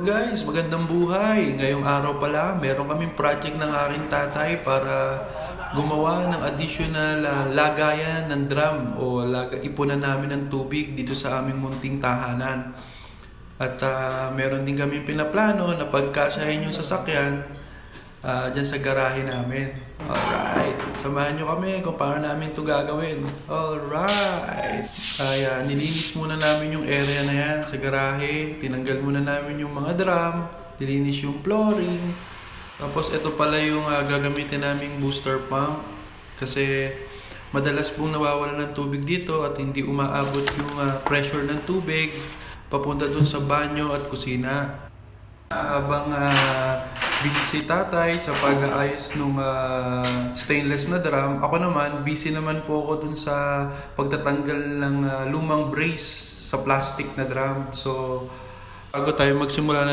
Guys, magandang buhay. Ngayong araw pala, meron kaming project ng aking tatay para gumawa ng additional lagayan ng drum o ipunan namin ng tubig dito sa aming munting tahanan. At meron din kami pinaplano na pagkasahin yung sasakyan dyan sa garahe namin. Alright, samahan nyo kami kung paano namin ito gagawin. Alright, kaya nilinis muna namin yung area na yan sa garahe. Tinanggal muna namin yung mga drum, nilinis yung flooring. Tapos ito pala yung gagamitin naming booster pump. Kasi madalas pong nawawala ng tubig dito at hindi umaabot yung pressure ng tubig papunta dun sa banyo at kusina. Habang busy si tatay sa pag-aayos ng stainless na drum, ako naman, busy naman po ako dun sa pagtatanggal ng lumang brace sa plastic na drum. So, bago tayo magsimula na